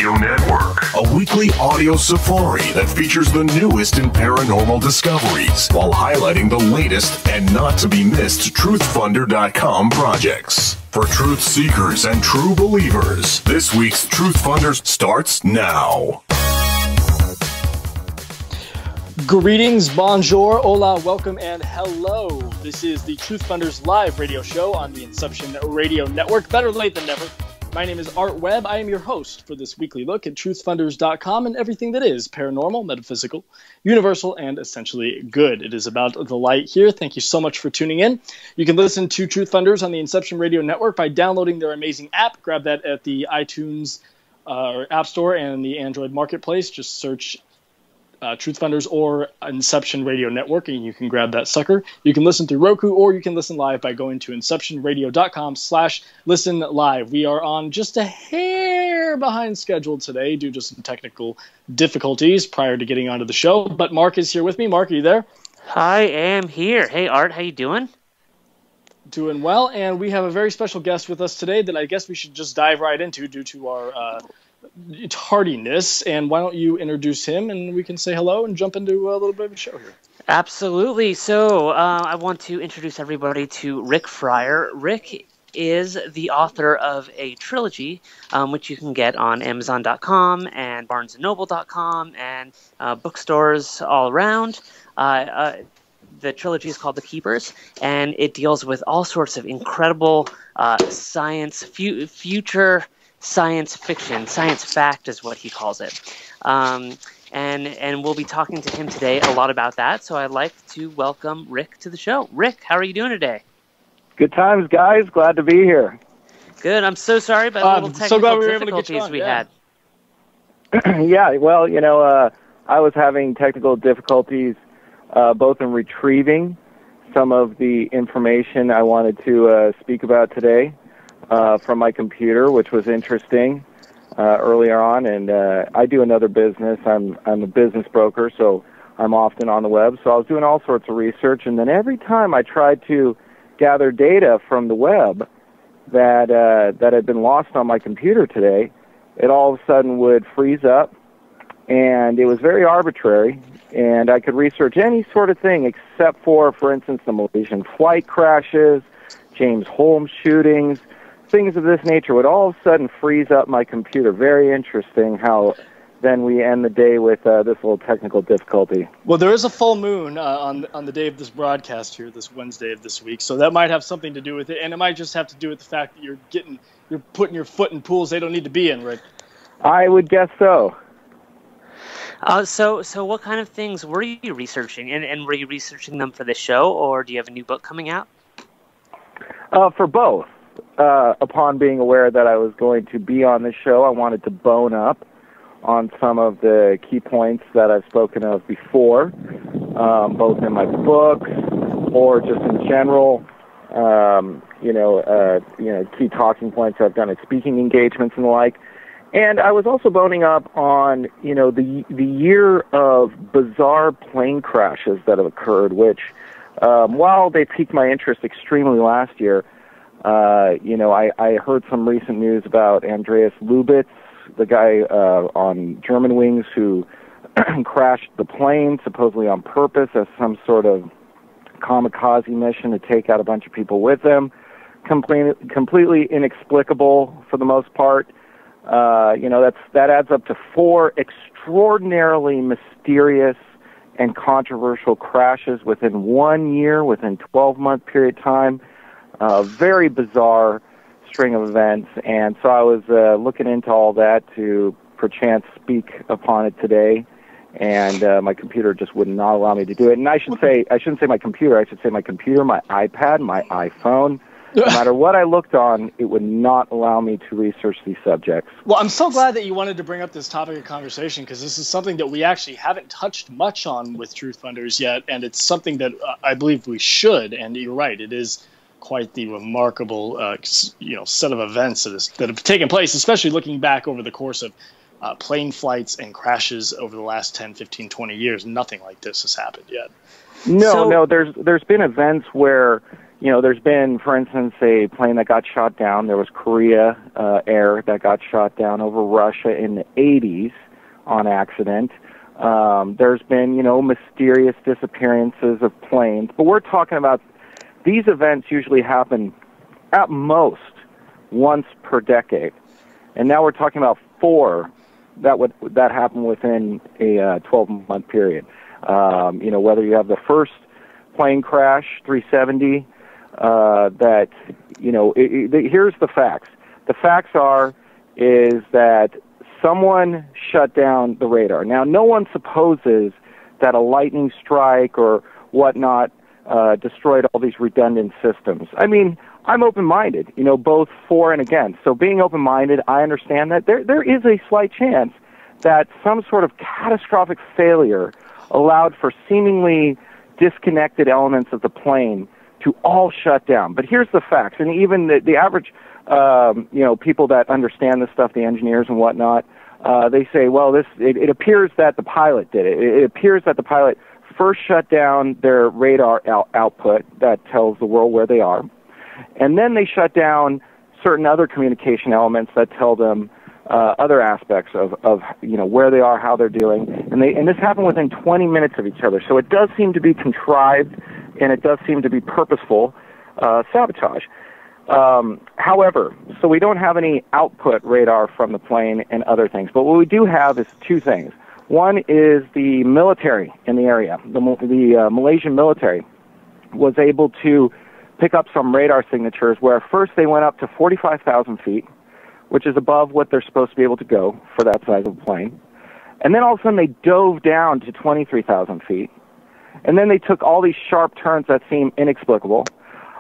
Radio Network, a weekly audio safari that features the newest in paranormal discoveries while highlighting the latest and not to be missed TruthFunder.com projects. For truth seekers and true believers, this week's Truth Funders starts now. Greetings, bonjour, hola, welcome, and hello. This is the Truth Funders live radio show on the Inception Radio Network. Better late than never. My name is Art Webb. I am your host for this weekly look at TruthFunders.com and everything that is paranormal, metaphysical, universal, and essentially good. It is about the light here. Thank you so much for tuning in. You can listen to Truth Funders on the Inception Radio Network by downloading their amazing app. Grab that at the iTunes or App Store and the Android Marketplace. Just search Truth Funders or Inception Radio Network, and you can grab that sucker. You can listen through Roku, or you can listen live by going to inceptionradio.com/listen live. We are on just a hair behind schedule today due to some technical difficulties prior to getting onto the show, but Mark is here with me. Mark, are you there? I am here. Hey, Art, how you doing? Doing well, and we have a very special guest with us today that I guess we should just dive right into due to our tardiness. And why don't you introduce him and we can say hello and jump into a little bit of a show here. Absolutely. So I want to introduce everybody to Rick Friar. Rick is the author of a trilogy, which you can get on Amazon.com and BarnesandNoble.com and bookstores all around. The trilogy is called The Keepers, and it deals with all sorts of incredible science, future science fiction, science fact is what he calls it. And we'll be talking to him today a lot about that. So I'd like to welcome Rick to the show. Rick, how are you doing today? Good times, guys. Glad to be here. Good. I'm so sorry about the little technical difficulties we had. Yeah, well, I was having technical difficulties both in retrieving some of the information I wanted to speak about today from my computer, which was interesting earlier on. And I do another business. I'm a business broker, so I'm often on the web. So I was doing all sorts of research, and then every time I tried to gather data from the web that had been lost on my computer today, it all of a sudden would freeze up, and it was very arbitrary. And I could research any sort of thing except for instance, the Malaysian flight crashes, James Holmes shootings, things of this nature would all of a sudden freeze up my computer. Very interesting how then we end the day with this little technical difficulty. Well, there is a full moon on the day of this broadcast here, this Wednesday of this week, so that might have something to do with it, and it might just have to do with the fact that you're putting your foot in pools they don't need to be in, Rick. I would guess so. So what kind of things were you researching, and were you researching them for this show, or do you have a new book coming out? For both. Upon being aware that I was going to be on the show, I wanted to bone up on some of the key points that I've spoken of before, both in my books or just in general. Key talking points I've done at speaking engagements and the like. And I was also boning up on, the year of bizarre plane crashes that have occurred, which, while they piqued my interest extremely last year, I heard some recent news about Andreas Lubitz, the guy on Germanwings who crashed the plane supposedly on purpose as some sort of kamikaze mission to take out a bunch of people with him. Completely inexplicable for the most part. That adds up to 4 extraordinarily mysterious and controversial crashes within 1 year, within 12-month period of time. Very bizarre string of events, and so I was looking into all that to perchance speak upon it today, and my computer just would not allow me to do it. And I shouldn't say my computer, I should say my computer, my iPad, my iPhone. No matter what I looked on, it would not allow me to research these subjects. Well, I'm so glad that you wanted to bring up this topic of conversation, because this is something that we actually haven't touched much on with Truth Funders yet, and it's something that I believe we should, and you're right, it is quite the remarkable set of events that have taken place, especially looking back over the course of plane flights and crashes over the last 10, 15, 20 years. Nothing like this has happened yet. No, there's been events where, there's been, for instance, a plane that got shot down. There was Korea Air that got shot down over Russia in the 80s on accident. There's been, mysterious disappearances of planes. But we're talking about these events usually happen at most once per decade. And now we're talking about 4 that happen within a 12-month period. Whether you have the first plane crash, 370, here's the facts. The facts is that someone shut down the radar. Now, no one supposes that a lightning strike or whatnot destroyed all these redundant systems. I mean, I'm open-minded, both for and against. So being open-minded, I understand that there is a slight chance that some sort of catastrophic failure allowed for seemingly disconnected elements of the plane to all shut down. But here's the facts, and even the average, people that understand this stuff, the engineers and whatnot, they say, well, it appears that the pilot did it. It appears that the pilot first shut down their radar output that tells the world where they are, and then they shut down certain other communication elements that tell them other aspects of where they are, how they're doing, and this happened within 20 minutes of each other. So it does seem to be contrived, and it does seem to be purposeful sabotage. However, so we don't have any output radar from the plane and other things, but what we do have is 2 things. One is the military in the area. The Malaysian military was able to pick up some radar signatures where first they went up to 45,000 feet, which is above what they're supposed to be able to go for that size of a plane. And then all of a sudden they dove down to 23,000 feet. And then they took all these sharp turns that seem inexplicable.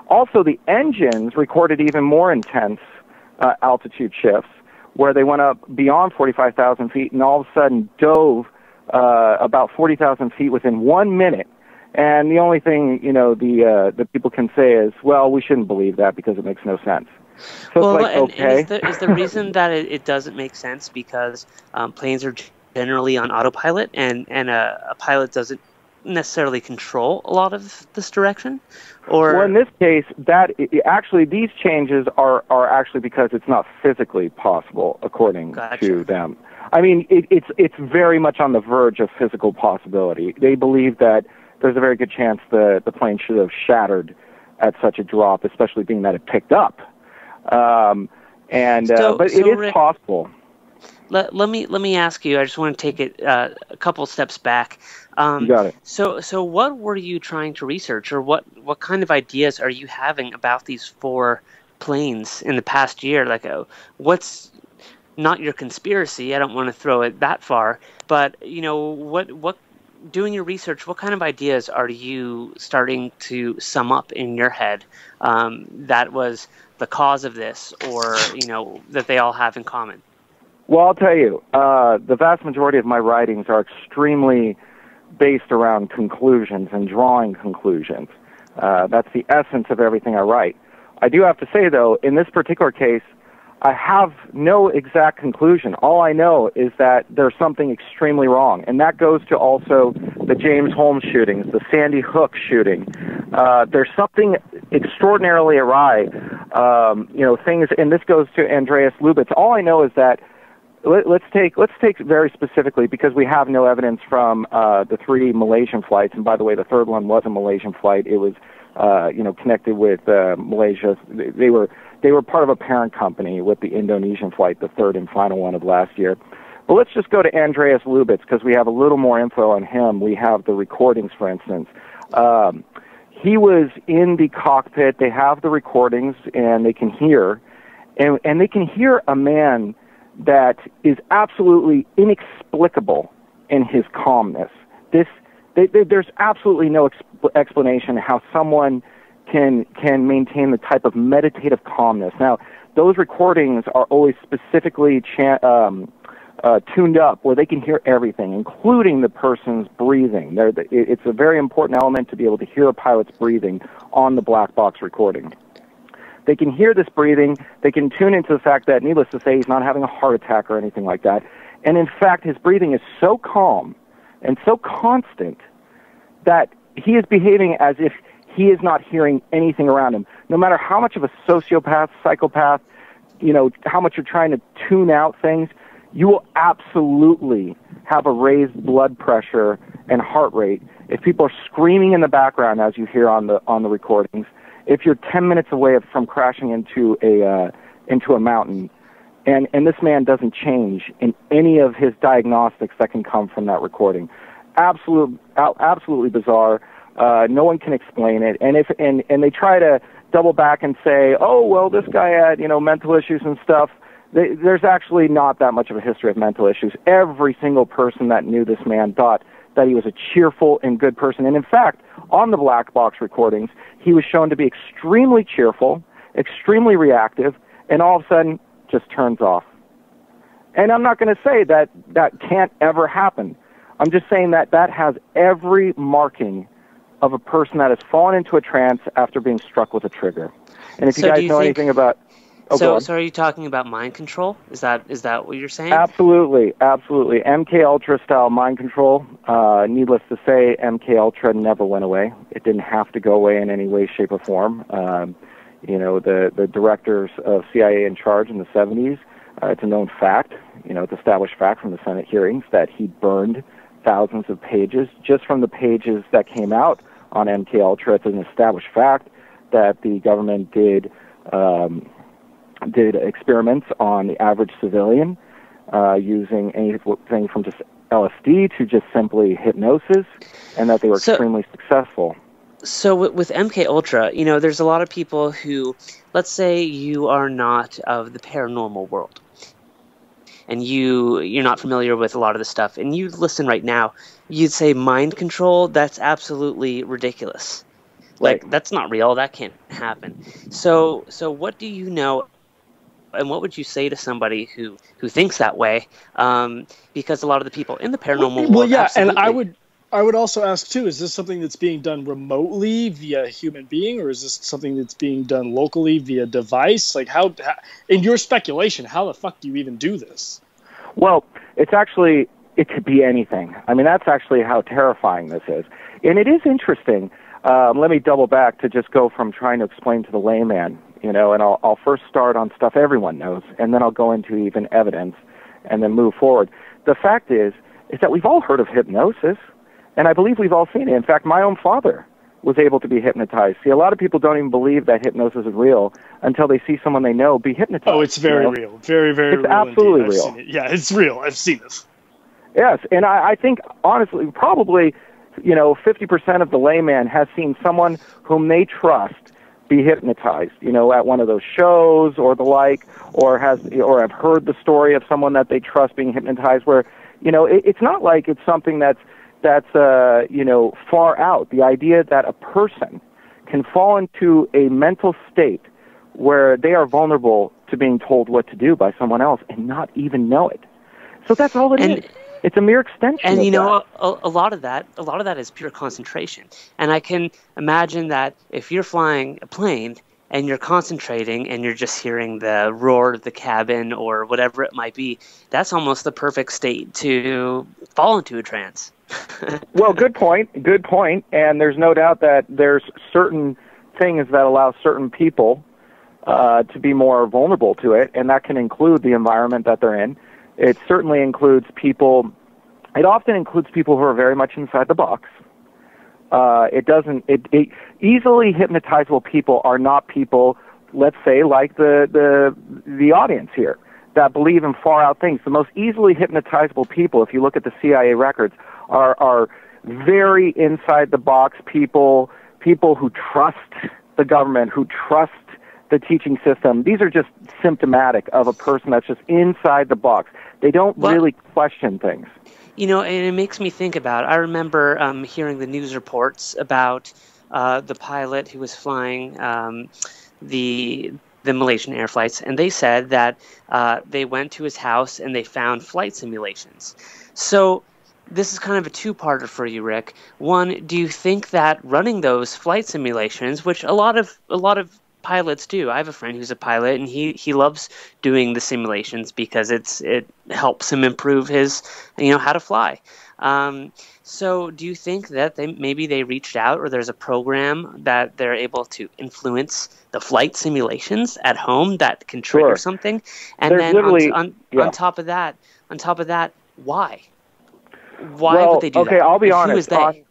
Also, the engines recorded even more intense altitude shifts, where they went up beyond 45,000 feet and all of a sudden dove about 40,000 feet within 1 minute. And the only thing, the people can say is, well, we shouldn't believe that because it makes no sense. So it's okay. And is the reason that it doesn't make sense because planes are generally on autopilot and a pilot doesn't necessarily control a lot of this direction? Or well, in this case, these changes are actually because it's not physically possible, according to them. I mean, it's very much on the verge of physical possibility. They believe that there's a very good chance the plane should have shattered at such a drop, especially being that it picked up. But it is Rick, possible. Let me ask you. I just want to take it a couple steps back. You got it. So what were you trying to research, or what kind of ideas are you having about these 4 planes in the past year? Like, what's not your conspiracy? I don't want to throw it that far, but what doing your research, what kind of ideas are you starting to sum up in your head that was the cause of this, or that they all have in common? Well, I'll tell you, the vast majority of my writings are extremely based around conclusions and drawing conclusions. That's the essence of everything I write. I do have to say, though, in this particular case, I have no exact conclusion. All I know is that there's something extremely wrong, and that goes to also the James Holmes shootings, the Sandy Hook shooting. There's something extraordinarily awry. Things, and this goes to Andreas Lubitz. All I know is that let's take very specifically, because we have no evidence from the 3 Malaysian flights, and by the way, the 3rd one was a Malaysian flight. It was connected with Malaysia. They were part of a parent company with the Indonesian flight, the 3rd and final one of last year. But let's just go to Andreas Lubitz, because we have a little more info on him. We have the recordings, for instance. He was in the cockpit. They have the recordings, and they can hear. And they can hear a man that is absolutely inexplicable in his calmness. There's absolutely no explanation how someone can maintain the type of meditative calmness. Now, those recordings are always specifically tuned up where they can hear everything, including the person's breathing. It's a very important element to be able to hear a pilot's breathing on the black box recording. They can hear this breathing. They can tune into the fact that, needless to say, he's not having a heart attack or anything like that. And in fact, his breathing is so calm and so constant that he is behaving as if he is not hearing anything around him. No matter how much of a sociopath, psychopath, how much you're trying to tune out things, you will absolutely have a raised blood pressure and heart rate if people are screaming in the background, as you hear on the recordings. If you're 10 minutes away from crashing into a mountain, and this man doesn't change in any of his diagnostics that can come from that recording, absolutely bizarre. No one can explain it, and they try to double back and say, oh well, this guy had mental issues and stuff. There's actually not that much of a history of mental issues. Every single person that knew this man thought that he was a cheerful and good person. And in fact, on the black box recordings, he was shown to be extremely cheerful, extremely reactive, and all of a sudden just turns off. And I'm not going to say that can't ever happen. I'm just saying that has every marking of a person that has fallen into a trance after being struck with a trigger. And if you guys know anything about... So are you talking about mind control? Is that what you're saying? Absolutely. MK Ultra style mind control. Needless to say, MK Ultra never went away. It didn't have to go away in any way, shape, or form. The directors of CIA in charge in the 70s, it's a known fact, it's established fact from the Senate hearings that he burned thousands of pages just from the pages that came out on MK Ultra. It's an established fact that the government did experiments on the average civilian using anything from just LSD to just simply hypnosis, and that they were extremely successful. So with MK Ultra, there's a lot of people who, let's say you are not of the paranormal world, and you're not familiar with a lot of the stuff, and you listen right now, you'd say mind control, that's absolutely ridiculous. Right. Like, that's not real, that can't happen. So what do you know, and what would you say to somebody who thinks that way? Because a lot of the people in the paranormal world... Well, yeah, absolutely. and I would also ask, too, is this something that's being done remotely via a human being, or is this something that's being done locally via device? Like, how in your speculation, how the fuck do you even do this? Well, it could be anything. I mean, that's actually how terrifying this is. And it is interesting. Let me double back to just go from trying to explain to the layman, and I'll first start on stuff everyone knows, and then I'll go into even evidence, and then move forward. The fact is that we've all heard of hypnosis, and I believe we've all seen it. In fact, my own father was able to be hypnotized. See, a lot of people don't even believe that hypnosis is real until they see someone they know be hypnotized. Oh, it's very real. Very, very real. It's absolutely real. Yeah, it's real. I've seen this. Yes, and I think, honestly, probably, 50% of the layman has seen someone whom they trust be hypnotized, at one of those shows or the like, or have heard the story of someone that they trust being hypnotized, where, it's not like it's something that's far out. The idea that a person can fall into a mental state where they are vulnerable to being told what to do by someone else and not even know it. So that's all it is. It's a mere extension. And of a lot of that is pure concentration. And I can imagine that if you're flying a plane and you're concentrating and you're just hearing the roar of the cabin or whatever it might be, that's almost the perfect state to fall into a trance. Well, good point. And there's no doubt that there's certain things that allow certain people to be more vulnerable to it, and that can include the environment that they're in. It certainly includes people. It often includes people who are very much inside the box. Easily hypnotizable people are not people, let's say, like the audience here, that believe in far out things. The most easily hypnotizable people, if you look at the CIA records, are very inside the box people who trust the government, who trust the teaching system. These are just symptomatic of a person that's just inside the box. They don't really question things. And it makes me think about, I remember hearing the news reports about the pilot who was flying the Malaysian air flights, and they said that they went to his house and they found flight simulations. So this is kind of a two-parter for you, Rick. One, do you think that running those flight simulations, which a lot of pilots do. I have a friend who's a pilot, and he loves doing the simulations because it helps him improve his, how to fly. So do you think that maybe they reached out, or there's a program that they're able to influence the flight simulations at home that can trigger something? And there's then on top of that, why? Why would they do that? Okay, I'll be honest. Who is they?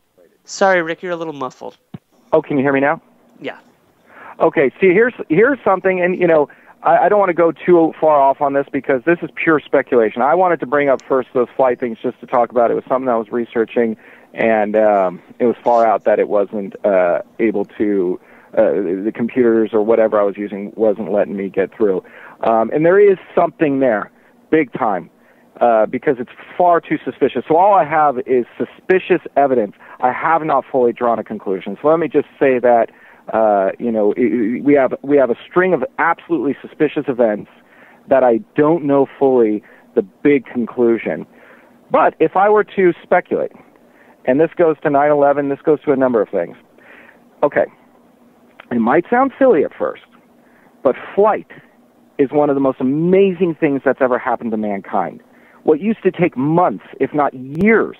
Sorry, Rick, you're a little muffled. Oh, can you hear me now? Yeah. Okay, see, here's something, and, I don't want to go too far off on this because this is pure speculation. I wanted to bring up first those flight things just to talk about it. It was something I was researching, and it was far out that it wasn't able to, the computers or whatever I was using wasn't letting me get through. And there is something there, big time, because it's far too suspicious. So all I have is suspicious evidence. I have not fully drawn a conclusion. So let me just say that we have a string of absolutely suspicious events that I don't know fully the big conclusion. But if I were to speculate, and this goes to 9/11, this goes to a number of things. Okay, it might sound silly at first, but flight is one of the most amazing things that's ever happened to mankind. What used to take months, if not years,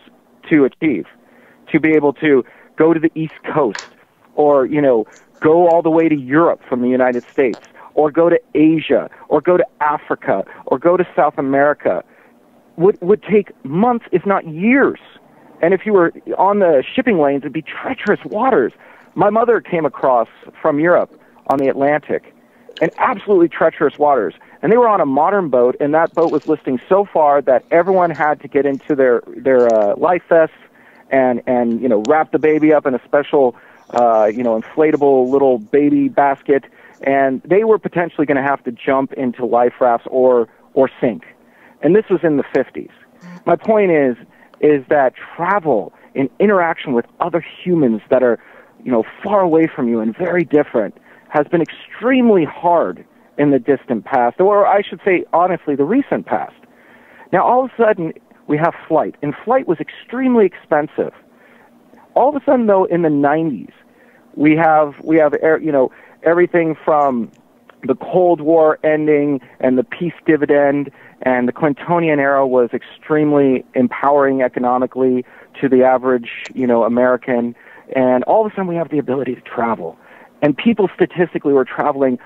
to achieve, to be able to go to the East Coast, or, go all the way to Europe from the United States, or go to Asia, or go to Africa, or go to South America, would take months, if not years. And if you were on the shipping lanes, it'd be treacherous waters. My mother came across from Europe on the Atlantic, and absolutely treacherous waters. And they were on a modern boat, and that boat was listing so far that everyone had to get into their life vests and wrap the baby up in a special inflatable little baby basket, and they were potentially going to have to jump into life rafts or sink. And this was in the 50s. My point is that travel and interaction with other humans that are, far away from you and very different has been extremely hard in the distant past, or I should say, honestly, the recent past. Now, all of a sudden, we have flight, and flight was extremely expensive. All of a sudden, though, in the 90s, we have everything from the Cold War ending and the peace dividend, and the Clintonian era was extremely empowering economically to the average, American. And all of a sudden, we have the ability to travel, and people statistically were traveling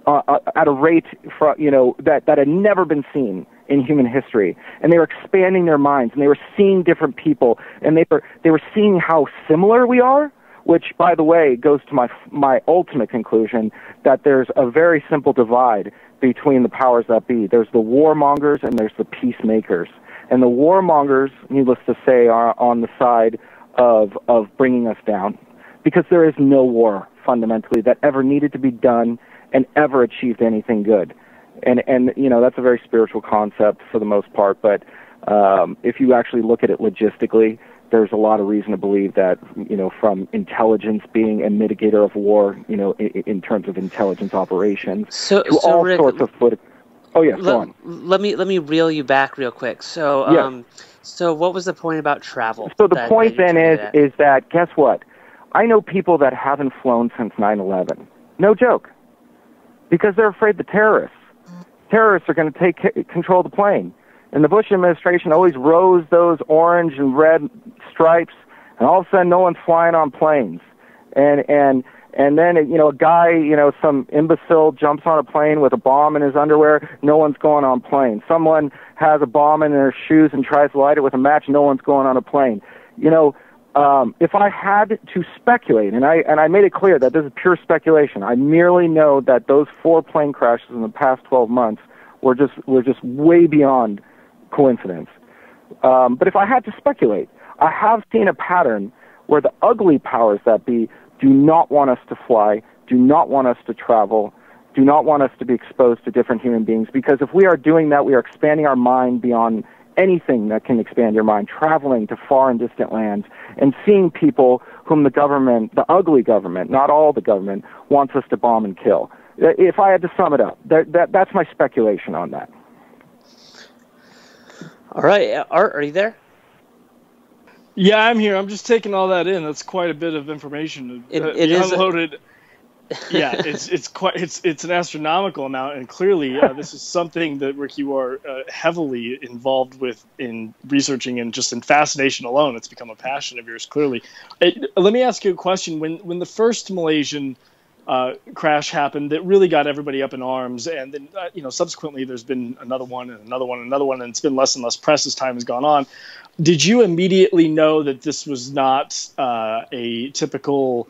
at a rate that had never been seen in human history, and they were expanding their minds, and they were seeing different people, and they were seeing how similar we are, which, by the way, goes to my ultimate conclusion that there's a very simple divide between the powers that be. There's the warmongers and there's the peacemakers, and the warmongers, needless to say, are on the side of bringing us down, because there is no war fundamentally that ever needed to be done and ever achieved anything good. And that's a very spiritual concept for the most part, but if you actually look at it logistically, there's a lot of reason to believe that, from intelligence being a mitigator of war, in terms of intelligence operations, to all Rick, sorts of political... Oh, yeah, go on. Let me reel you back real quick. So, so what was the point about travel? So the point then is that, guess what? I know people that haven't flown since 9/11. No joke. Because they're afraid the terrorists are going to take control of the plane. And the Bush administration always rose those orange and red stripes, and all of a sudden no one's flying on planes. And then, a guy, some imbecile jumps on a plane with a bomb in his underwear, no one's going on planes. Someone has a bomb in their shoes and tries to light it with a match, no one's going on a plane. If I had to speculate, and I made it clear that this is pure speculation, I merely know that those 4 plane crashes in the past 12 months were just way beyond coincidence. But if I had to speculate, I have seen a pattern where the ugly powers that be do not want us to fly, do not want us to travel, do not want us to be exposed to different human beings, because if we are doing that, we are expanding our mind beyond anything that can expand your mind, traveling to far and distant lands and seeing people whom the government, the ugly government, not all the government, wants us to bomb and kill. If I had to sum it up, that's my speculation on that. All right. Art, are you there? Yeah, I'm here. I'm just taking all that in. That's quite a bit of information. It is unloaded. Yeah, it's an astronomical amount, and clearly this is something that, Rick, you are heavily involved with in researching, and just in fascination alone. It's become a passion of yours, clearly. Let me ask you a question. When the first Malaysian crash happened, that really got everybody up in arms, and then subsequently there's been another one and another one and another one, and it's been less and less press as time has gone on. Did you immediately know that this was not a typical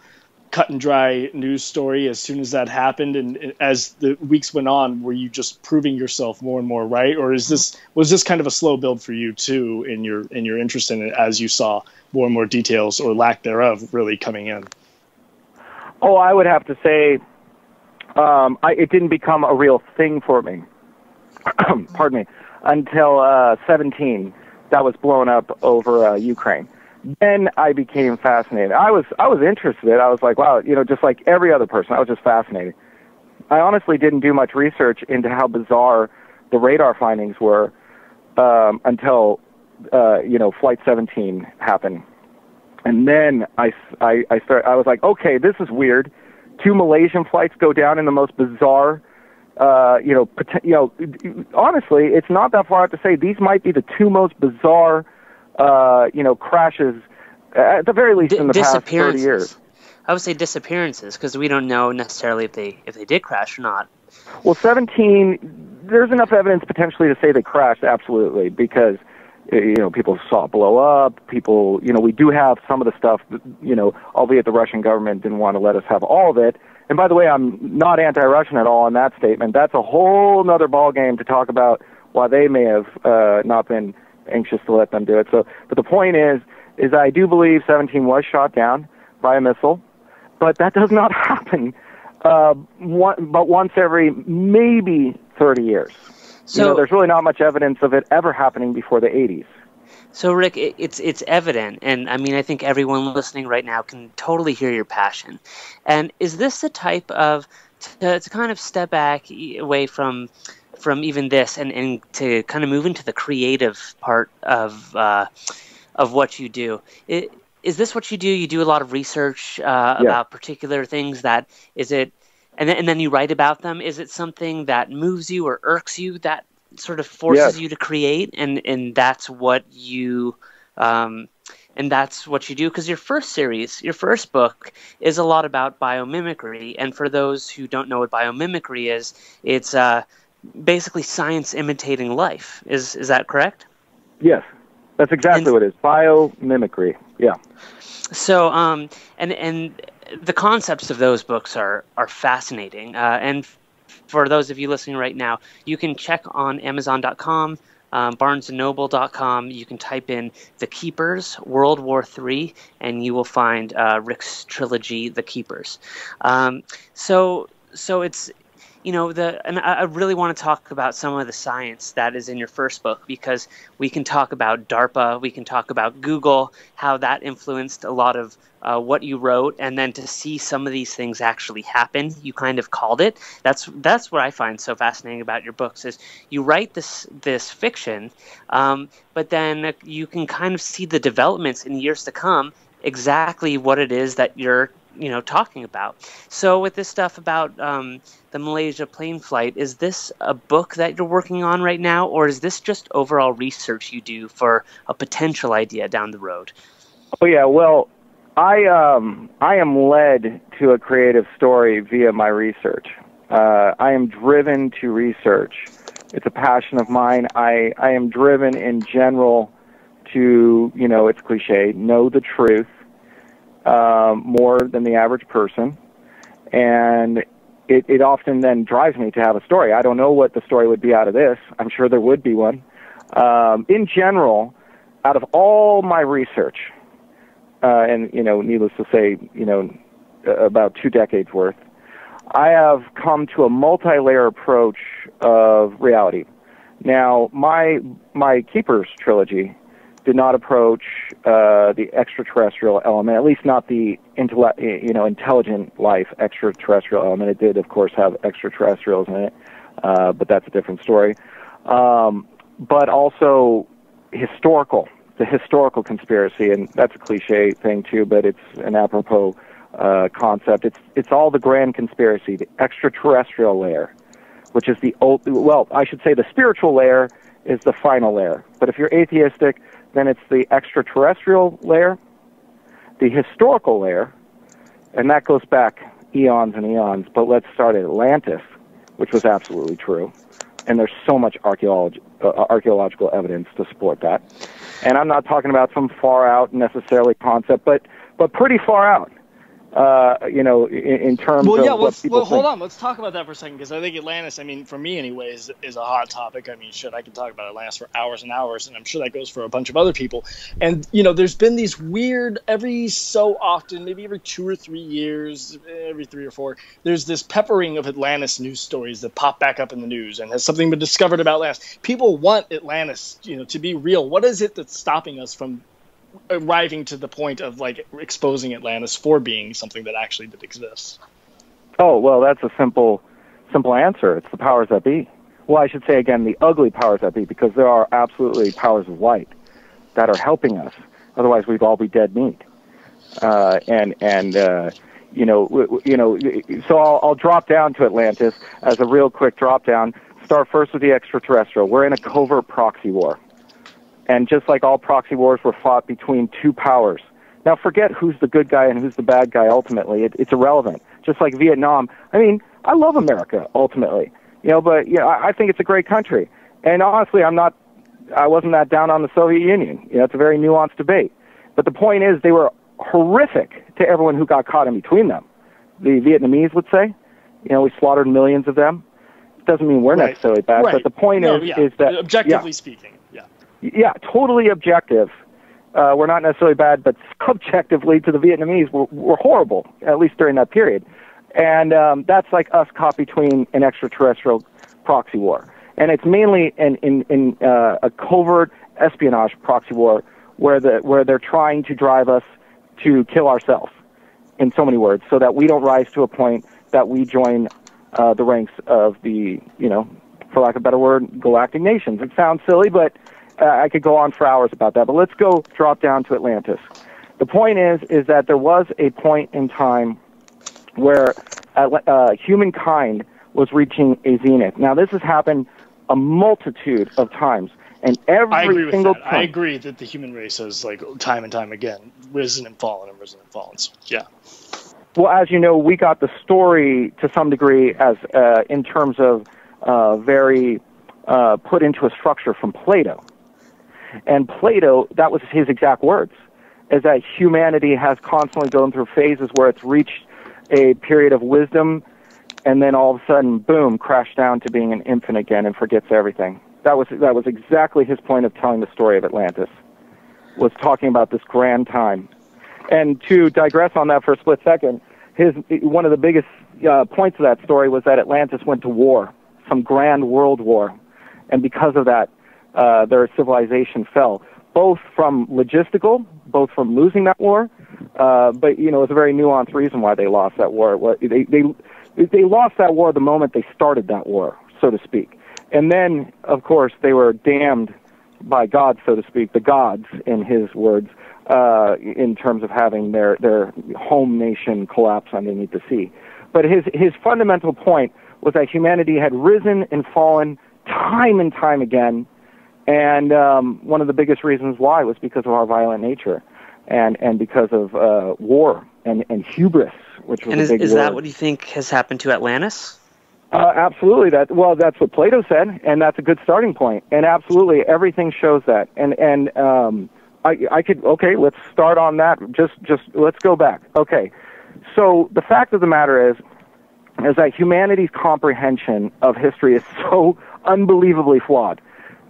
cut and dry news story as soon as that happened, and as the weeks went on, were you just proving yourself more and more right, or was this kind of a slow build for you too in your interest in it as you saw more and more details, or lack thereof, really coming in? Oh, I would have to say it didn't become a real thing for me. Pardon me, until 17 that was blown up over Ukraine. Then I became fascinated. I was interested. I was like, wow, just like every other person, I was just fascinated. I honestly didn't do much research into how bizarre the radar findings were until Flight 17 happened. And then I was like, okay, this is weird. 2 Malaysian flights go down in the most bizarre. Honestly, it's not that far out to say these might be the 2 most bizarre crashes, at the very least, in the past 30 years. I would say disappearances, because we don't know necessarily if they did crash or not. Well, 17, there's enough evidence potentially to say they crashed, absolutely, because people saw it blow up. People, we do have some of the stuff, albeit the Russian government didn't want to let us have all of it. And by the way, I'm not anti-Russian at all in that statement. That's a whole other ballgame to talk about why they may have not been anxious to let them do it. So, but the point is I do believe 17 was shot down by a missile, but that does not happen but once every maybe 30 years. So there's really not much evidence of it ever happening before the 80s. So, Rick, it's evident, and I mean, I think everyone listening right now can totally hear your passion. And is this the type of to kind of step back away from even this and to kind of move into the creative part of what you do? Is this what you do? You do a lot of research about particular things. And then you write about them. Is it something that moves you or irks you, that sort of forces you to create, and that's what you do? Because your first book is a lot about biomimicry, and for those who don't know what biomimicry is, it's basically science imitating life. Is that correct? Yes, that's exactly what it is. Biomimicry. Yeah. So and the concepts of those books are fascinating. And for those of you listening right now, you can check on Amazon.com, BarnesandNoble.com. You can type in The Keepers, World War III, and you will find Rick's trilogy, The Keepers. So it's, and I really want to talk about some of the science that is in your first book, because we can talk about DARPA, we can talk about Google, how that influenced a lot of what you wrote, and then to see some of these things actually happen, you kind of called it. That's what I find so fascinating about your books, is you write this fiction, but then you can kind of see the developments in years to come, exactly what it is that you're talking about. So with this stuff about the Malaysia plane flight, is this a book that you're working on right now, or is this just overall research you do for a potential idea down the road? Oh yeah, well, I am led to a creative story via my research. I am driven to research. It's a passion of mine. I am driven in general to, it's cliche, know the truth more than the average person. And it often then drives me to have a story. I don't know what the story would be out of this. I'm sure there would be one. In general, out of all my research, and, needless to say, about 2 decades worth, I have come to a multi-layer approach of reality. Now, my Keepers trilogy did not approach the extraterrestrial element, at least not the intelligent life extraterrestrial element. It did, of course, have extraterrestrials in it, but that's a different story. But also the historical conspiracy, and that's a cliche thing too, but it's an apropos concept. It's all the grand conspiracy, the extraterrestrial layer, which is the the spiritual layer is the final layer. But if you're atheistic, then it's the extraterrestrial layer, the historical layer, and that goes back eons and eons. But let's start at Atlantis, which was absolutely true. And there's so much archaeological evidence to support that. And I'm not talking about some far out necessarily concept, but pretty far out. In terms of what people think. Hold on. Let's talk about that for a second, because I think Atlantis, for me anyway, is a hot topic. I can talk about Atlantis for hours and hours, and I'm sure that goes for a bunch of other people. And, there's been these weird, every so often, maybe every 2 or 3 years, every 3 or 4, there's this peppering of Atlantis news stories that pop back up in the news, and has something been discovered about Atlantis. People want Atlantis, to be real. What is it that's stopping us from arriving to the point of exposing Atlantis for being something that actually did exist? Oh, well, that's a simple answer. It's the powers that be. Well, I should say again, the ugly powers that be, because there are absolutely powers of light that are helping us. Otherwise, we'd all be dead meat. So I'll drop down to Atlantis as a real quick drop down. Start first with the extraterrestrial. We're in a covert proxy war. And just like all proxy wars were fought between two powers. Now, forget who's the good guy and who's the bad guy ultimately. It's irrelevant. Just like Vietnam. I love America ultimately, but I think it's a great country. And honestly, I wasn't that down on the Soviet Union. It's a very nuanced debate. But the point is, they were horrific to everyone who got caught in between them. The Vietnamese would say, we slaughtered millions of them. It doesn't mean we're necessarily bad, but the point is that objectively speaking. Yeah, totally objective. We're not necessarily bad, but subjectively to the Vietnamese, we're horrible, at least during that period. And that's like us caught between an extraterrestrial proxy war. And it's mainly in a covert espionage proxy war where they're trying to drive us to kill ourselves, in so many words, so that we don't rise to a point that we join the ranks of the, for lack of a better word, galactic nations. It sounds silly, but I could go on for hours about that, but let's drop down to Atlantis. The point is that there was a point in time where humankind was reaching a zenith. Now, this has happened a multitude of times, and every single time. I agree that the human race has, time and time again, risen and fallen and risen and fallen. So, yeah. Well, as you know, we got the story to some degree as in terms of very put into a structure from Plato. And Plato, that was his exact words, is that humanity has constantly gone through phases where it's reached a period of wisdom, and then all of a sudden, boom, crashed down to being an infant again and forgets everything. That was exactly his point of telling the story of Atlantis, was talking about this grand time. And to digress on that for a split second, one of the biggest points of that story was that Atlantis went to war, some grand world war, and because of that, their civilization fell, both from losing that war, but it's a very nuanced reason why they lost that war. They lost that war the moment they started that war, so to speak. And then, of course, they were damned by God, so to speak, the gods, in his words, in terms of having their home nation collapse underneath the sea. But his fundamental point was that humanity had risen and fallen time and time again. And one of the biggest reasons why was because of our violent nature, and because of war and hubris, which was a big word. Is that what you think has happened to Atlantis? Absolutely. That's what Plato said, and that's a good starting point. And absolutely, everything shows that. And let's start on that. Just let's go back. Okay. So the fact of the matter is that humanity's comprehension of history is so unbelievably flawed.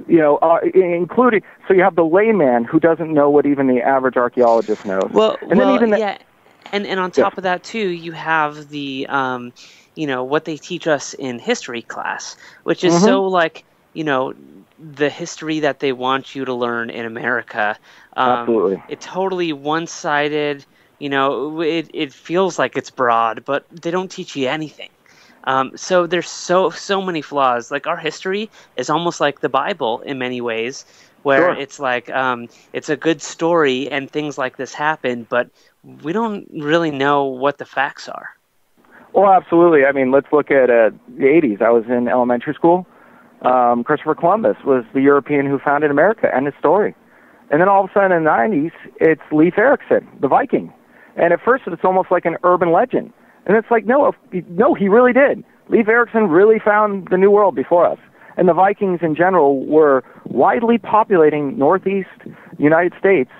Including, so you have the layman who doesn't know what even the average archaeologist knows. And on top of that too, you have the, what they teach us in history class, which is so the history that they want you to learn in America. Absolutely. It's totally one-sided. It feels like it's broad, but they don't teach you anything. So there's so many flaws. Like, our history is almost like the Bible in many ways, where Sure. it's like it's a good story and things like this happen, but we don't really know what the facts are. Well, absolutely. I mean, let's look at the 80s. I was in elementary school. Christopher Columbus was the European who founded America, end of story. And then all of a sudden in the 90s, it's Leif Erikson, the Viking. And at first it's almost like an urban legend. And it's like, no, he really did. Leif Erikson really found the New World before us. And the Vikings in general were widely populating northeast United States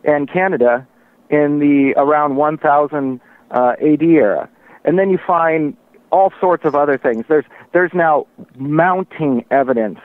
and Canada in the around 1000 AD era. And then you find all sorts of other things. There's now mounting evidence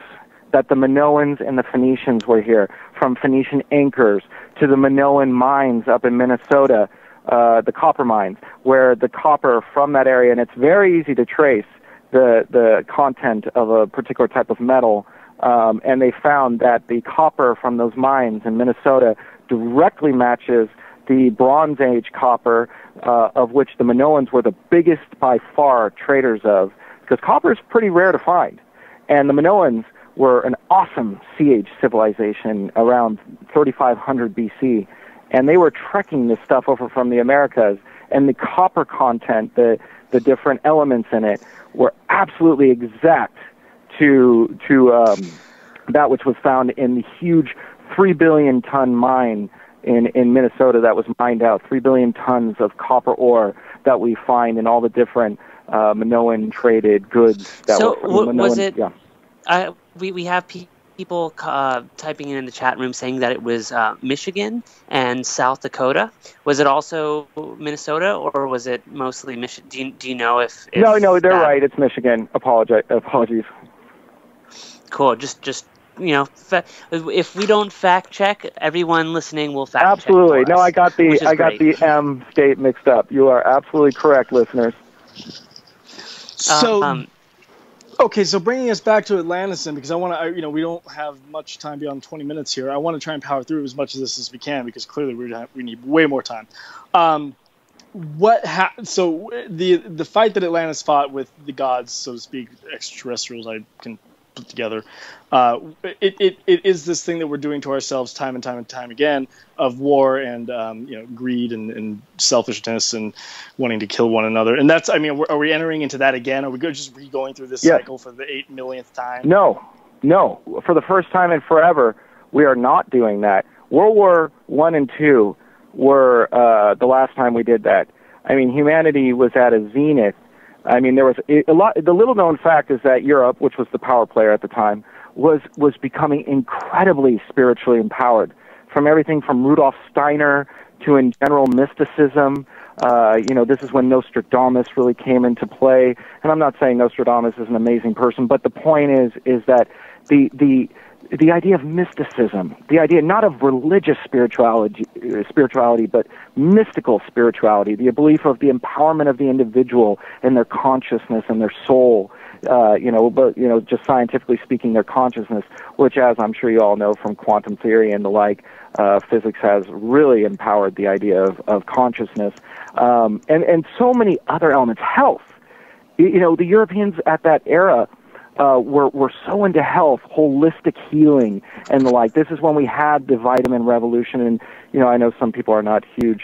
that the Minoans and the Phoenicians were here, from Phoenician anchors to the Minoan mines up in Minnesota, the copper mines, where the copper from that area, and it's very easy to trace the content of a particular type of metal, and they found that the copper from those mines in Minnesota directly matches the Bronze Age copper, of which the Minoans were the biggest by far traders of, because copper is pretty rare to find. And the Minoans were an awesome Sea Age civilization around 3500 BC, and they were trekking this stuff over from the Americas, and the copper content, the different elements in it, were absolutely exact to that which was found in the huge 3 billion ton mine in Minnesota that was mined out, 3 billion tons of copper ore that we find in all the different Minoan traded goods. That So were from Minoan, was it? Yeah. We have people typing in the chat room saying that it was Michigan and South Dakota. Was it also Minnesota, or was it mostly Michigan? Do you know if No, they're right. It's Michigan. Apologies. Cool. Just if we don't fact check, everyone listening will fact Absolutely. check. No, I got great. the M state mixed up. You are absolutely correct, listeners. So, okay, so bringing us back to Atlantis, because I want to, we don't have much time beyond 20 minutes here. I want to try and power through as much of this as we can, because clearly we need way more time. So the fight that Atlantis fought with the gods, so to speak, extraterrestrials, I can put together, it is this thing that we're doing to ourselves time and time and time again, of war and greed and selfishness and wanting to kill one another. And that's, are we entering into that again? Are we just re-going through this cycle for the 8 millionth time? No. For the first time in forever, we are not doing that. World War I and II were the last time we did that. Humanity was at a zenith. There was a lot. The little-known fact is that Europe, which was the power player at the time, was becoming incredibly spiritually empowered. From everything from Rudolf Steiner to, in general, mysticism. This is when Nostradamus really came into play. And I'm not saying Nostradamus is an amazing person, but the point is that the idea of mysticism, the idea not of religious spirituality, but mystical spirituality, the belief of the empowerment of the individual and their consciousness and their soul, just scientifically speaking, their consciousness, which, as I'm sure you all know from quantum theory and the like, physics has really empowered the idea of consciousness, and so many other elements. Health. The Europeans at that era were so into health, holistic healing, and the like. This is when we had the vitamin revolution, and I know some people are not huge,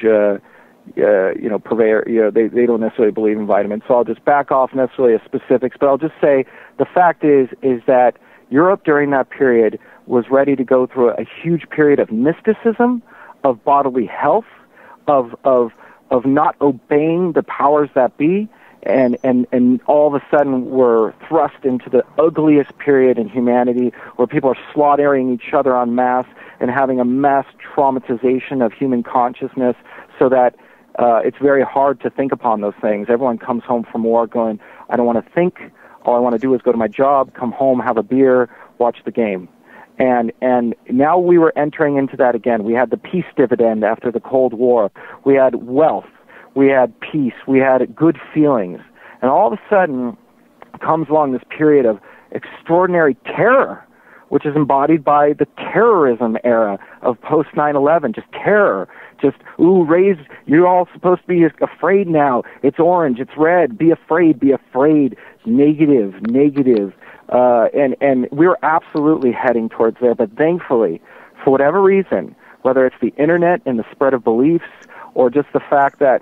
purveyor. They don't necessarily believe in vitamins, so I'll just back off necessarily of specifics. But I'll just say the fact is that Europe during that period was ready to go through a huge period of mysticism, of bodily health, of not obeying the powers that be. And all of a sudden we're thrust into the ugliest period in humanity, where people are slaughtering each other en masse and having a mass traumatization of human consciousness, so that it's very hard to think upon those things. Everyone comes home from war going, I don't want to think. All I want to do is go to my job, come home, have a beer, watch the game. And now we were entering into that again. We had the peace dividend after the Cold War. We had wealth. We had peace. We had good feelings. And all of a sudden comes along this period of extraordinary terror, which is embodied by the terrorism era of post 9/11. Just terror. Just, you're all supposed to be afraid now. It's orange, it's red. Be afraid. Negative. And we're absolutely heading towards there. But thankfully, for whatever reason, whether it's the internet and the spread of beliefs, or just the fact that,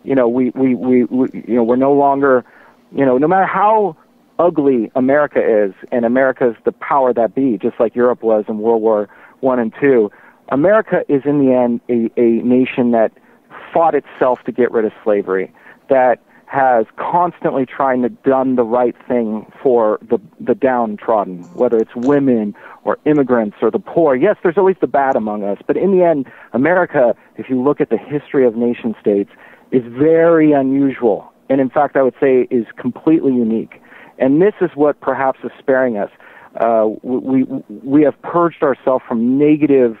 we're no longer, no matter how ugly America is, and America's the power that be, just like Europe was in World War I and II, America is in the end a nation that fought itself to get rid of slavery, that has constantly trying to done the right thing for the downtrodden, whether it's women or immigrants or the poor. Yes, there's always the bad among us, but in the end, America, if you look at the history of nation states, is very unusual, and in fact, I would say is completely unique. And this is what perhaps is sparing us. We have purged ourselves from negative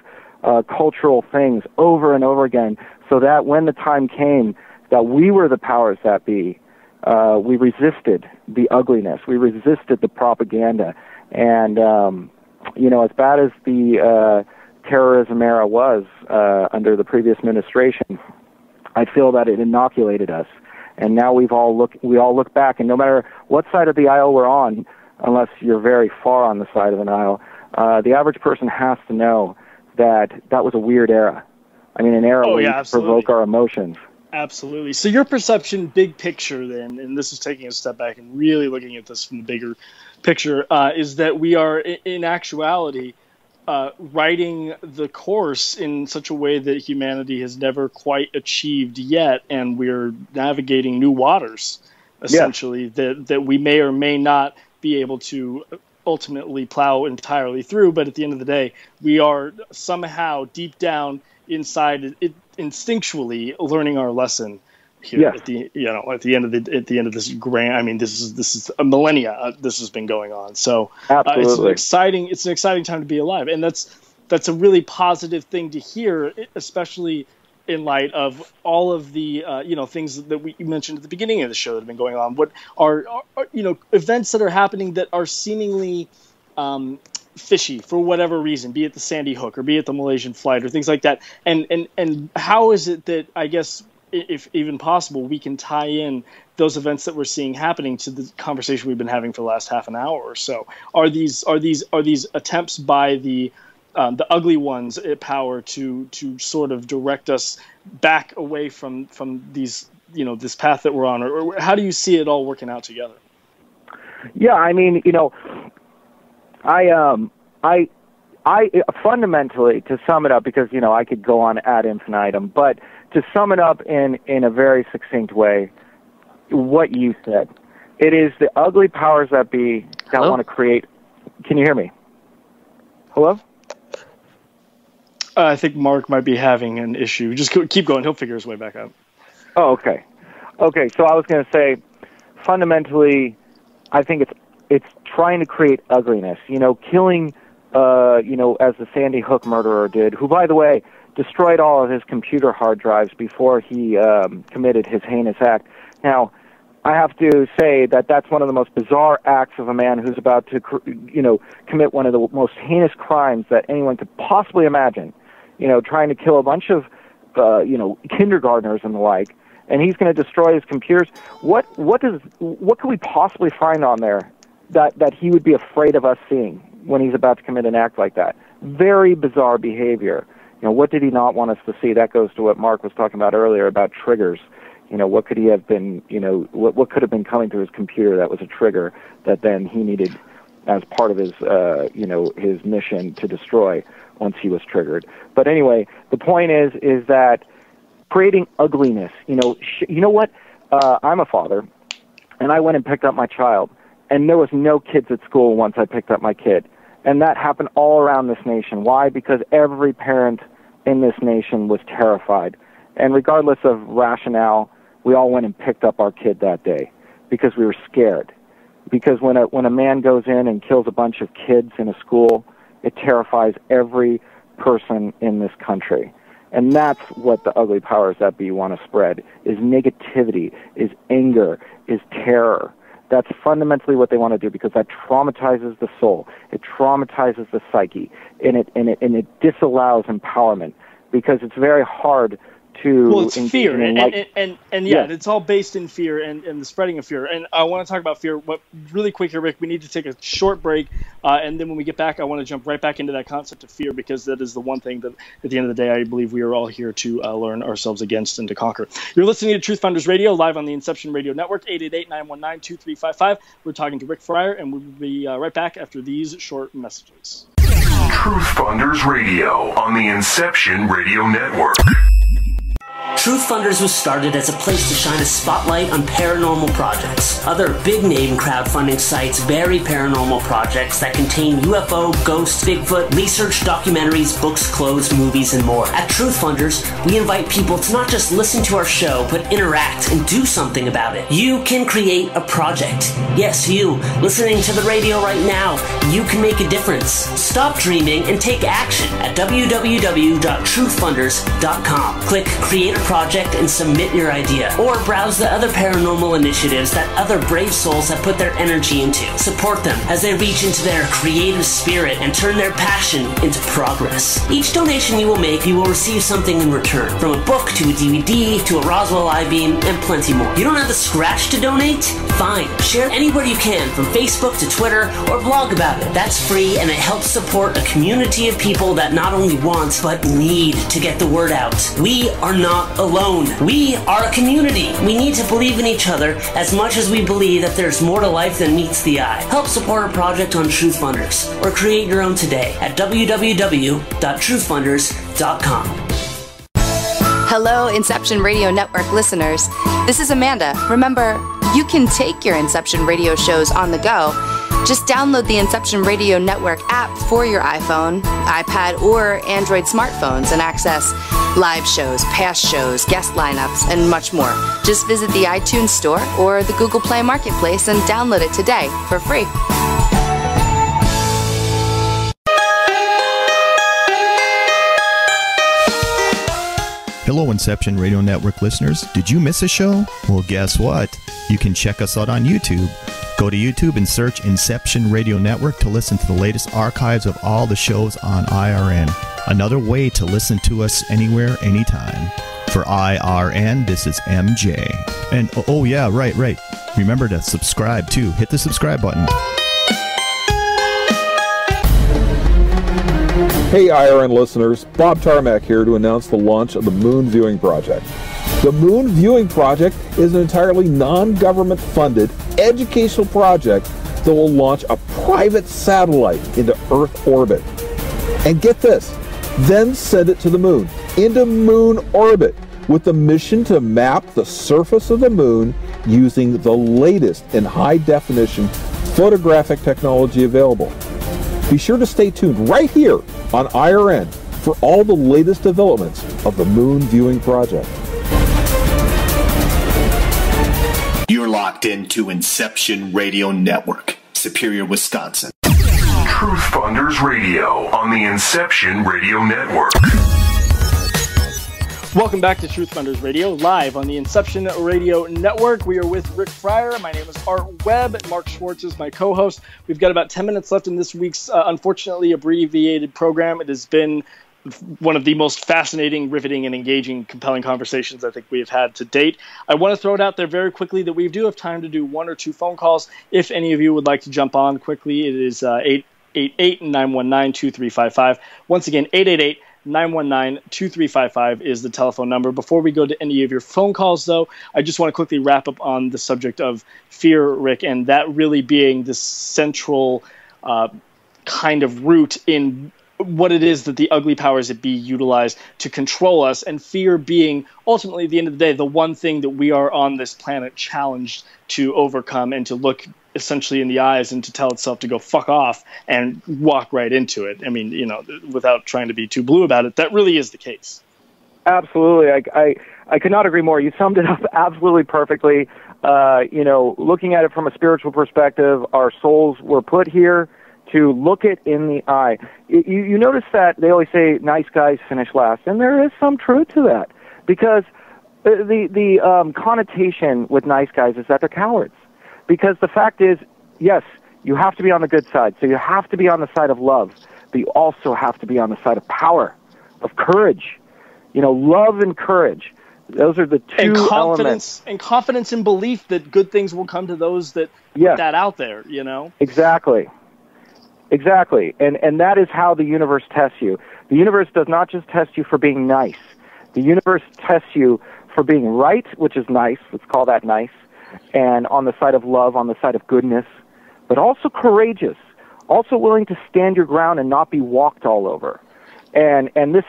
cultural things over and over again, so that when the time came that we were the powers that be, we resisted the ugliness, we resisted the propaganda, and as bad as the terrorism era was under the previous administration, I feel that it inoculated us. And now we all look back, and no matter what side of the aisle we're on, unless you're very far on the side of an aisle, the average person has to know that was a weird era. I mean, an era where you provoke our emotions. Absolutely. So your perception, big picture then, and this is taking a step back and really looking at this from the bigger picture, is that we are, in actuality, writing the course in such a way that humanity has never quite achieved yet, and we're navigating new waters, essentially, that we may or may not be able to ultimately plow entirely through, but at the end of the day, we are somehow deep down inside it, instinctually learning our lesson here at the end of this grand. I mean, this is a millennia. This has been going on. So it's an exciting time to be alive, and that's a really positive thing to hear, especially in light of all of the things that we mentioned at the beginning of the show that have been going on. What are events that are happening that are seemingly fishy for whatever reason, be it the Sandy Hook or be it the Malaysian flight or things like that, and how is it that, I guess, if even possible, we can tie in those events that we're seeing happening to the conversation we've been having for the last half an hour or so? Are these attempts by the ugly ones at power to sort of direct us back away from these, this path that we're on, or how do you see it all working out together? Yeah, I mean, I fundamentally, to sum it up, because I could go on ad infinitum, but to sum it up in a very succinct way, what you said, it is the ugly powers that be that want to create. Can you hear me? Hello? I think Mark might be having an issue. Just keep going. He'll figure his way back up. Oh, okay. Okay, so I was going to say, fundamentally, I think it's trying to create ugliness. Killing, as the Sandy Hook murderer did, who, by the way, destroyed all of his computer hard drives before he committed his heinous act. Now, I have to say that that's one of the most bizarre acts of a man who's about to, commit one of the most heinous crimes that anyone could possibly imagine. Trying to kill a bunch of, kindergartners and the like, and he's going to destroy his computers. What could we possibly find on there that he would be afraid of us seeing when he's about to commit an act like that? Very bizarre behavior. What did he not want us to see? That goes to what Mark was talking about earlier about triggers. What could he have been, what could have been coming to his computer that was a trigger that then he needed as part of his, his mission to destroy once he was triggered. But anyway, the point is that creating ugliness, what? I'm a father, and I went and picked up my child, and there was no kids at school once I picked up my kid. And that happened all around this nation. Why? Because every parent in this nation was terrified. And regardless of rationale, we all went and picked up our kid that day because we were scared. Because when a man goes in and kills a bunch of kids in a school, it terrifies every person in this country. And that's what the ugly powers that be want to spread, is negativity, is anger, is terror. That's fundamentally what they want to do, because that traumatizes the soul. It traumatizes the psyche, and it disallows empowerment, because it's very hard to... Well, it's fear, and yeah, it's all based in fear and the spreading of fear. And I want to talk about fear. But really quick here, Rick, we need to take a short break, and then when we get back, I want to jump right back into that concept of fear, because that is the one thing that, at the end of the day, I believe we are all here to learn ourselves against and to conquer. You're listening to TruthFunders Radio, live on the Inception Radio Network, 888-919-2355. We're talking to Rick Friar, and we'll be right back after these short messages. TruthFunders Radio on the Inception Radio Network. TruthFunders was started as a place to shine a spotlight on paranormal projects. Other big-name crowdfunding sites bury paranormal projects that contain UFO, ghosts, Bigfoot, research, documentaries, books, clothes, movies, and more. At TruthFunders, we invite people to not just listen to our show, but interact and do something about it. You can create a project. Yes, you, listening to the radio right now, you can make a difference. Stop dreaming and take action at www.truthfunders.com. Click Create a Project and submit your idea, or browse the other paranormal initiatives that other brave souls have put their energy into. Support them as they reach into their creative spirit and turn their passion into progress. Each donation you will make, you will receive something in return, from a book to a DVD to a Roswell I-beam and plenty more. You don't have the scratch to donate? Fine. Share anywhere you can, from Facebook to Twitter, or blog about it. That's free, and it helps support a community of people that not only want but need to get the word out. We are not alone. We are a community. We need to believe in each other as much as we believe that there's more to life than meets the eye. Help support a project on TruthFunders, or create your own today at www.truthfunders.com. Hello, Inception Radio Network listeners. This is Amanda. Remember, you can take your Inception Radio shows on the go. Just download the Inception Radio Network app for your iPhone, iPad, or Android smartphones and access live shows, past shows, guest lineups, and much more. Just visit the iTunes Store or the Google Play Marketplace and download it today for free. Hello, Inception Radio Network listeners. Did you miss a show? Well, guess what? You can check us out on YouTube. Go to YouTube and search Inception Radio Network to listen to the latest archives of all the shows on IRN. Another way to listen to us anywhere, anytime. For IRN, this is MJ. And oh yeah, right. Remember to subscribe too. Hit the subscribe button. Hey IRN listeners, Bob Tarmac here to announce the launch of the Moon Viewing Project. The Moon Viewing Project is an entirely non-government funded educational project that will launch a private satellite into Earth orbit. And get this, then send it to the moon, into moon orbit, with the mission to map the surface of the moon using the latest in high-definition photographic technology available. Be sure to stay tuned right here on IRN for all the latest developments of the Moon Viewing Project. You're locked into Inception Radio Network, Superior, Wisconsin. TruthFunders Radio on the Inception Radio Network. Welcome back to TruthFunders Radio, live on the Inception Radio Network. We are with Rick Friar. My name is Art Webb. Mark Schwartz is my co-host. We've got about 10 minutes left in this week's, unfortunately, abbreviated program. It has been one of the most fascinating, riveting, and engaging, compelling conversations I think we have had to date. I want to throw it out there very quickly that we do have time to do one or two phone calls. If any of you would like to jump on quickly, it is 888-919-2355. Once again, 888-919-2355 is the telephone number. Before we go to any of your phone calls, though, I just want to quickly wrap up on the subject of fear, Rick, and that really being the central kind of root in what it is that the ugly powers that be utilize to control us, and fear being ultimately, at the end of the day, the one thing that we are on this planet challenged to overcome and to look essentially in the eyes and to tell itself to go fuck off and walk right into it. I mean, you know, without trying to be too blue about it, that really is the case. Absolutely. I could not agree more. You summed it up absolutely perfectly. Looking at it from a spiritual perspective, our souls were put here to look it in the eye. You notice that they always say nice guys finish last, and there is some truth to that, because the connotation with nice guys is that they're cowards. Because the fact is, yes, you have to be on the good side, so you have to be on the side of love, but you also have to be on the side of power, of courage. love and courage. Those are the two elements. And confidence and belief that good things will come to those that put that out there, Exactly. And that is how the universe tests you. The universe does not just test you for being nice. The universe tests you for being right, which is nice. Let's call that nice. And on the side of love, on the side of goodness, but also courageous, also willing to stand your ground and not be walked all over. And this,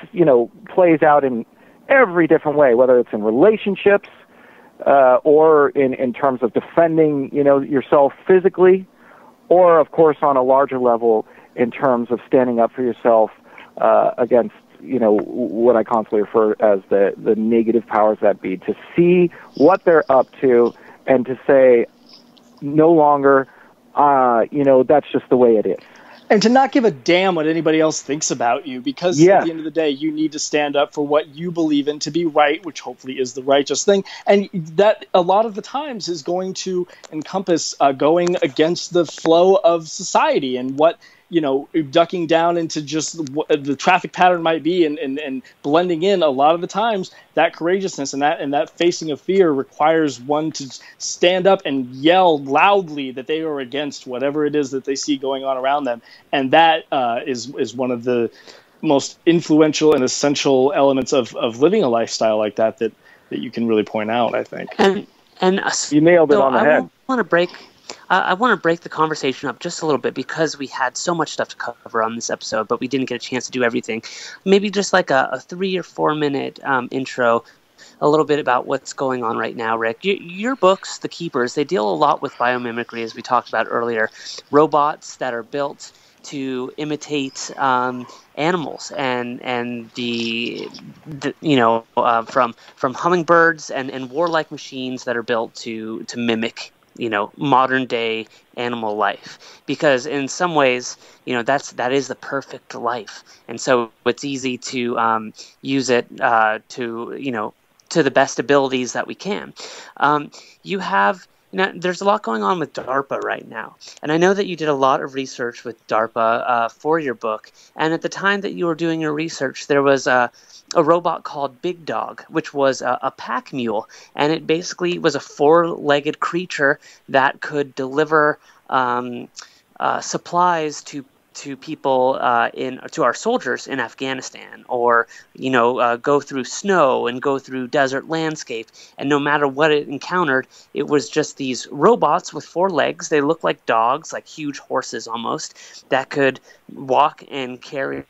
plays out in every different way, whether it's in relationships or in terms of defending, yourself physically, or, of course, on a larger level in terms of standing up for yourself against, what I constantly refer as the negative powers that be, to see what they're up to and to say, no longer, that's just the way it is. And to not give a damn what anybody else thinks about you, because at the end of the day, you need to stand up for what you believe in to be right, which hopefully is the righteous thing. And that a lot of the times is going to encompass going against the flow of society and what, ducking down into just what the traffic pattern might be and blending in. A lot of the times that courageousness and that facing of fear requires one to stand up and yell loudly that they are against whatever it is that they see going on around them. And that is one of the most influential and essential elements of living a lifestyle like that you can really point out, I think. And you nailed it on the head. I want to break the conversation up just a little bit because we had so much stuff to cover on this episode, but we didn't get a chance to do everything. Maybe just like a 3 or 4 minute intro, a little bit about what's going on right now, Rick. Your books, The Keepers, they deal a lot with biomimicry, as we talked about earlier. Robots that are built to imitate animals and from hummingbirds and warlike machines that are built to mimic modern day animal life, because in some ways that is the perfect life, and so it's easy to use it to the best abilities that we can. There's a lot going on with DARPA right now, and I know that you did a lot of research with DARPA for your book, and at the time that you were doing your research, there was a robot called Big Dog, which was a pack mule, and it basically was a 4-legged creature that could deliver supplies to people to our soldiers in Afghanistan, or go through snow and go through desert landscape, and no matter what it encountered, it was just these robots with 4 legs. They looked like dogs, like huge horses almost, that could walk and carry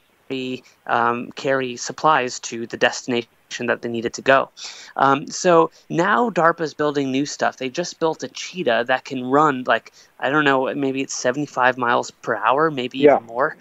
supplies to the destination that they needed to go. So now DARPA is building new stuff. They just built a cheetah that can run, maybe it's 75 miles per hour, maybe even more.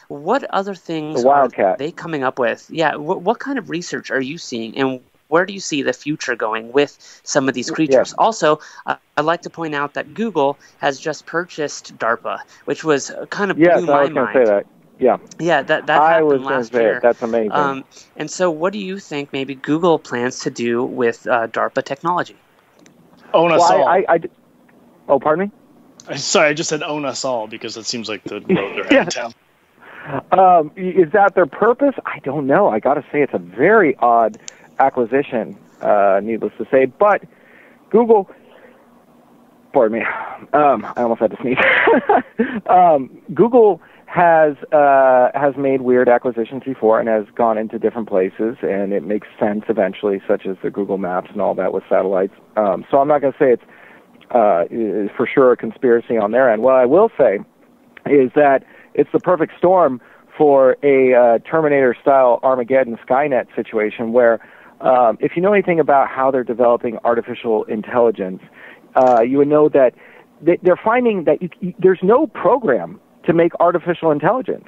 What other things are they coming up with? Yeah, what kind of research are you seeing, and where do you see the future going with some of these creatures? Yeah. Also, I'd like to point out that Google has just purchased DARPA, which was kind of blew my mind. Yes, I was going to say that. Yeah, that happened last year. That's amazing. And so what do you think maybe Google plans to do with DARPA technology? Own us all. Oh, pardon me? Sorry, I just said own us all because it seems like the road they're heading down. Is that their purpose? I don't know. I got to say it's a very odd acquisition, needless to say. But Google... Pardon me. I almost had to sneeze. Google has made weird acquisitions before and has gone into different places, and it makes sense eventually, such as the Google Maps and all that with satellites. So I'm not going to say it's for sure a conspiracy on their end. What I will say is that it's the perfect storm for a Terminator-style Armageddon Skynet situation where if you know anything about how they're developing artificial intelligence, you would know that they're finding that there's no program to make artificial intelligence,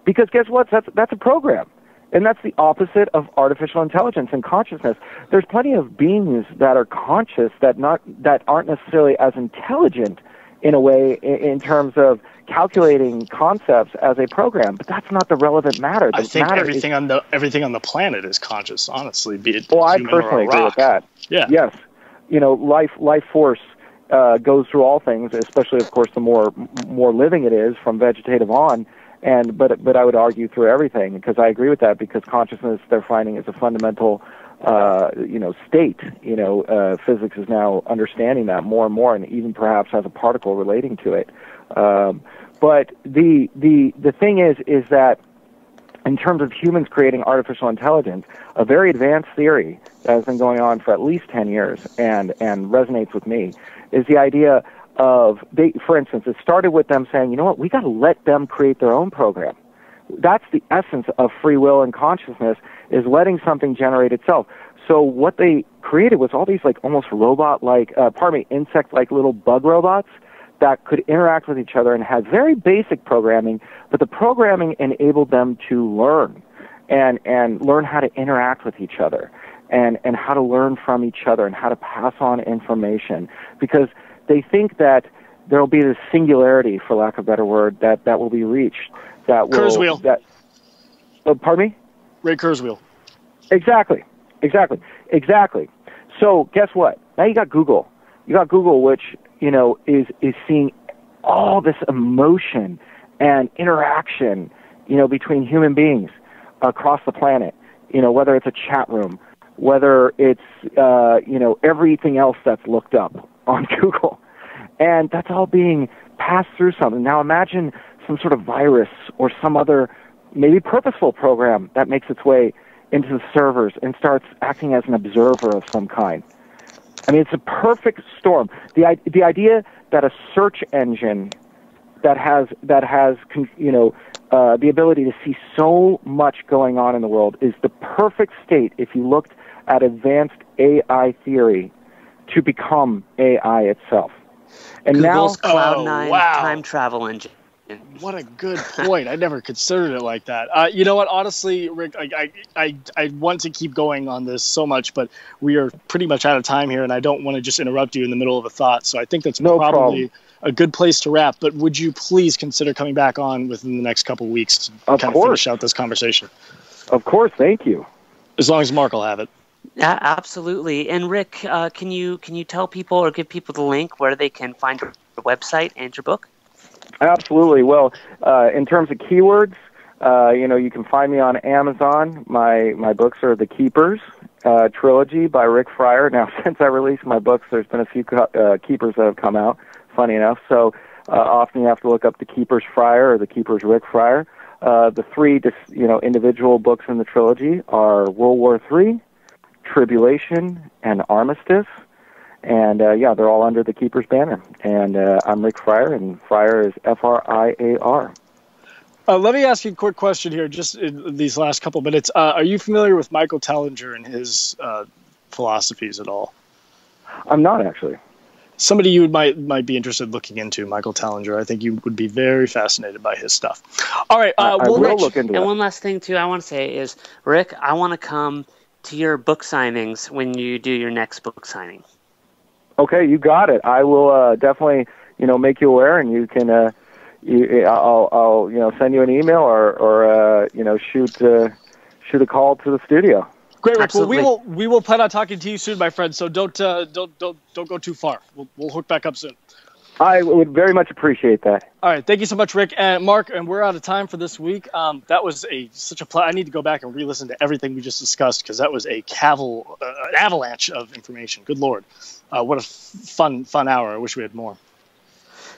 because guess what? That's a program, and that's the opposite of artificial intelligence and consciousness. There's plenty of beings that are conscious that aren't necessarily as intelligent in a way in terms of calculating concepts as a program, but that's not the relevant matter. I think everything on the planet is conscious, honestly, be it I human personally or a rock. Agree with that. Yeah. Yes. Life force goes through all things, especially, of course, the more living it is from vegetative on, But I would argue through everything, because I agree with that, because consciousness, they're finding, is a fundamental state. Physics is now understanding that more and more, and even perhaps has a particle relating to it. But the thing is that in terms of humans creating artificial intelligence, a very advanced theory that has been going on for at least 10 years and resonates with me is the idea of, for instance, it started with them saying, you know what, we got to let them create their own program. That's the essence of free will and consciousness, is letting something generate itself. So what they created was all these almost robot-like, insect-like little bug robots that could interact with each other and had very basic programming, but the programming enabled them to learn and learn how to interact with each other and how to learn from each other and how to pass on information, because they think that there will be this singularity, for lack of a better word, that will be reached. That will, Kurzweil. Pardon me? Ray Kurzweil. Exactly. So guess what? Now you got Google. You got Google, which is seeing all this emotion and interaction, between human beings across the planet. Whether it's a chat room, whether it's everything else that's looked up on Google, and that's all being passed through something. Now imagine some sort of virus or some other maybe purposeful program that makes its way into the servers and starts acting as an observer of some kind. I mean, it's a perfect storm. The idea that a search engine that has the ability to see so much going on in the world is the perfect state, if you looked at advanced AI theory, to become AI itself. And Google's now, Cloud9 time travel engine. What a good point. I never considered it like that. You know what? Honestly, Rick, I want to keep going on this so much, but we are pretty much out of time here, and I don't want to just interrupt you in the middle of a thought. So I think that's probably a good place to wrap. But would you please consider coming back on within the next couple of weeks to kind of finish out this conversation? Of course. Thank you. As long as Mark will have it. Yeah, absolutely. And Rick, can you tell people or give people the link where they can find your website and your book? Absolutely. Well, in terms of keywords, you can find me on Amazon. My books are The Keepers trilogy by Rick Friar. Now, since I released my books, there's been a few Keepers that have come out, funny enough. So often you have to look up The Keepers Friar or The Keepers Rick Friar. The three individual books in the trilogy are World War III, Tribulation, and Armistice. And, they're all under the Keeper's banner. And I'm Rick Friar, and Friar is Friar. Let me ask you a quick question here, just in these last couple minutes. Are you familiar with Michael Tellinger and his philosophies at all? I'm not, actually. Somebody you might be interested in looking into, Michael Tellinger. I think you would be very fascinated by his stuff. All right. I will look into and that. one last thing, too, I want to say is, Rick, I want to come to your book signings when you do your next book signing. Okay, you got it. I will definitely, make you aware, and you can, I'll send you an email or shoot a call to the studio. Great, Rick. Absolutely. Well, we will plan on talking to you soon, my friend. So don't go too far. We'll hook back up soon. I would very much appreciate that. All right, thank you so much, Rick and Mark. And we're out of time for this week. That was such a I need to go back and re-listen to everything we just discussed, because that was an avalanche of information. Good Lord, what a fun hour! I wish we had more.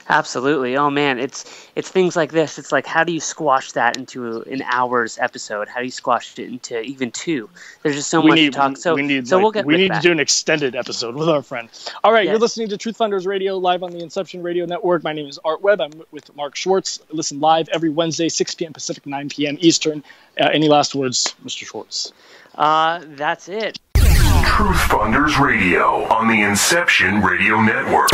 Absolutely. Oh man, it's things like this. It's like, how do you squash that into an hour's episode? How do you squash it into even two? There's just so much to talk. So we need to do an extended episode with our friend. All right, You're listening to TruthFunders Radio live on the Inception Radio Network. My name is Art Webb. I'm with Mark Schwartz. Listen live every Wednesday, 6 p.m. Pacific, 9 p.m. Eastern. Any last words, Mr. Schwartz? That's it. TruthFunders Radio on the Inception Radio Network.